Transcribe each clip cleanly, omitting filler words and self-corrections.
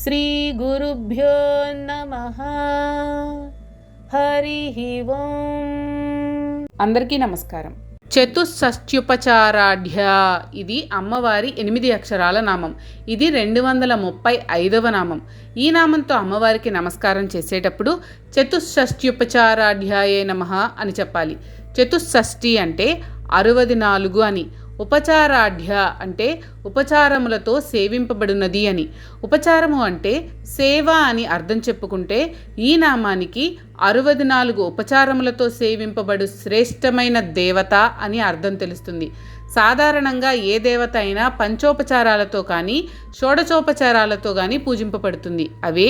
శ్రీ గురుభ్యో నమః. హరి ఓం. అందరికీ నమస్కారం. చతుషష్ట్యుపచారాఢ్య, ఇది అమ్మవారి 8 అక్షరాల నామం. ఇది 235వ నామం. ఈ నామంతో అమ్మవారికి నమస్కారం చేసేటప్పుడు చతుషష్ట్యుపచారాఢ్యాయే నమః అని చెప్పాలి. చతుషష్ఠి అంటే 64 అని, ఉపచారాఢ్య అంటే ఉపచారములతో సేవింపబడినది అని. ఉపచారము అంటే సేవ అని అర్థం చెప్పుకుంటే ఈ నామానికి 64 ఉపచారములతో సేవింపబడు శ్రేష్టమైన దేవత అని అర్థం తెలుస్తుంది. సాధారణంగా ఏ దేవత అయినా పంచోపచారాలతో కానీ షోడచోపచారాలతో కానీ పూజింపబడుతుంది. అవే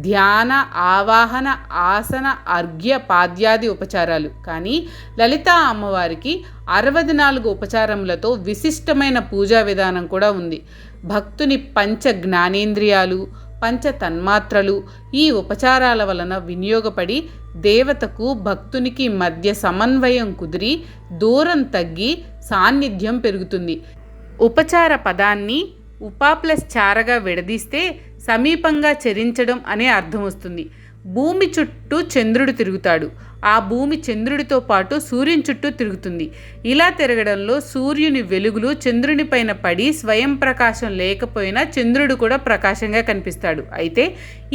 ధ్యాన, ఆవాహన, ఆసన, అర్ఘ్య, పాద్యాది ఉపచారాలు. కానీ లలితా అమ్మవారికి 64 ఉపచారములతో విశిష్టమైన పూజా విధానం కూడా ఉంది. భక్తుని పంచ జ్ఞానేంద్రియాలు, పంచ తన్మాత్రలు ఈ ఉపచారాల వలన వినియోగపడి దేవతకు భక్తునికి మధ్య సమన్వయం కుదిరి దూరం తగ్గి సాన్నిధ్యం పెరుగుతుంది. ఉపచార పదాన్ని ఉప ప్లస్ చారగా విడదీస్తే సమీపంగా చరించడం అనే అర్థం వస్తుంది. భూమి చుట్టూ చంద్రుడు తిరుగుతాడు. ఆ భూమి చంద్రుడితో పాటు సూర్యుని చుట్టూ తిరుగుతుంది. ఇలా తిరగడంలో సూర్యుని వెలుగులు చంద్రుని పైన పడి స్వయం ప్రకాశం లేకపోయినా చంద్రుడు కూడా ప్రకాశంగా కనిపిస్తాడు. అయితే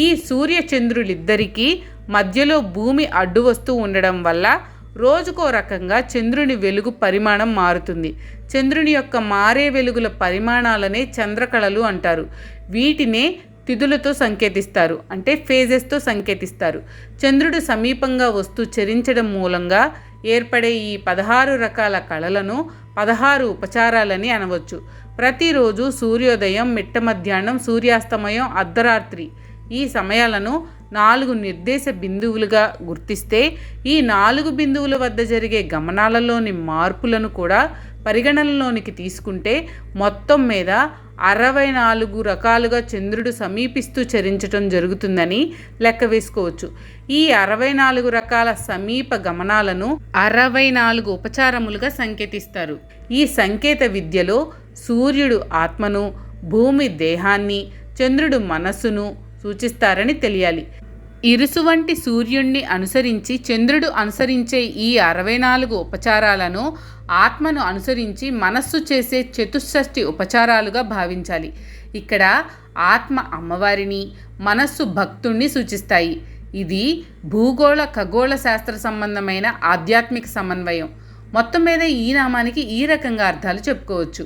ఈ సూర్య చంద్రులిద్దరికీ మధ్యలో భూమి అడ్డు వస్తూ ఉండడం వల్ల రోజుకో రకంగా చంద్రుని వెలుగు పరిమాణం మారుతుంది. చంద్రుని యొక్క మారే వెలుగుల పరిమాణాలనే చంద్రకళలు అంటారు. వీటినే తిథులతో సంకేతిస్తారు, అంటే ఫేజెస్తో సంకేతిస్తారు. చంద్రుడు సమీపంగా వస్తూ చరించడం మూలంగా ఏర్పడే ఈ 16 రకాల కళలను 16 ఉపచారాలని అనవచ్చు. ప్రతిరోజు సూర్యోదయం, మిట్ట మధ్యాహ్నం, సూర్యాస్తమయం, అర్ధరాత్రి ఈ సమయాలను 4 నిర్దేశ బిందువులుగా గుర్తిస్తే ఈ 4 బిందువుల వద్ద జరిగే గమనాలలోని మార్పులను కూడా పరిగణనలోనికి తీసుకుంటే మొత్తం మీద 64 రకాలుగా చంద్రుడు సమీపిస్తూ చరించటం జరుగుతుందని లెక్క వేసుకోవచ్చు. ఈ 64 రకాల సమీప గమనాలను 64 ఉపచారములుగా సంకేతిస్తారు. ఈ సంకేత విద్యలో సూర్యుడు ఆత్మను, భూమి దేహాన్ని, చంద్రుడు మనస్సును సూచిస్తారని తెలియాలి. ఇరుసు వంటి సూర్యుణ్ణి అనుసరించి చంద్రుడు అనుసరించే ఈ 64 ఉపచారాలను ఆత్మను అనుసరించి మనస్సు చేసే చతుషష్ఠి ఉపచారాలుగా భావించాలి. ఇక్కడ ఆత్మ అమ్మవారిని, మనస్సు భక్తుణ్ణి సూచిస్తాయి. ఇది భూగోళ ఖగోళ శాస్త్ర సంబంధమైన ఆధ్యాత్మిక సమన్వయం. మొత్తం మీద ఈ నామానికి ఈ రకంగా అర్థాలు చెప్పుకోవచ్చు.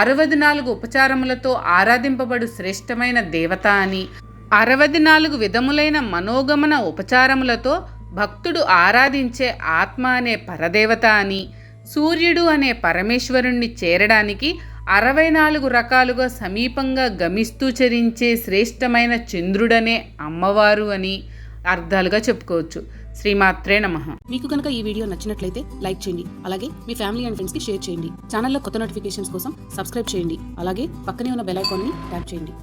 64 ఉపచారములతో ఆరాధింపబడు శ్రేష్టమైన దేవత అని, 64 విధములైన మనోగమన ఉపచారములతో భక్తుడు ఆరాధించే ఆత్మ అనే పరదేవత అని, సూర్యుడు అనే పరమేశ్వరుణ్ణి చేరడానికి 64 రకాలుగా సమీపంగా గమిస్తూ చరించే శ్రేష్టమైన చంద్రుడనే అమ్మవారు అని అర్థాలుగా చెప్పుకోవచ్చు. శ్రీమాత్రే నమః. మీకు కనుక ఈ వీడియో నచ్చినట్లయితే లైక్ చేయండి. అలాగే మీ ఫ్యామిలీ అండ్ ఫ్రెండ్స్కి షేర్ చేయండి. ఛానల్లో కొత్త నోటిఫికేషన్స్ కోసం సబ్స్క్రైబ్ చేయండి. అలాగే పక్కనే ఉన్న బెల్ ఐకాన్ని ట్యాప్ చేయండి.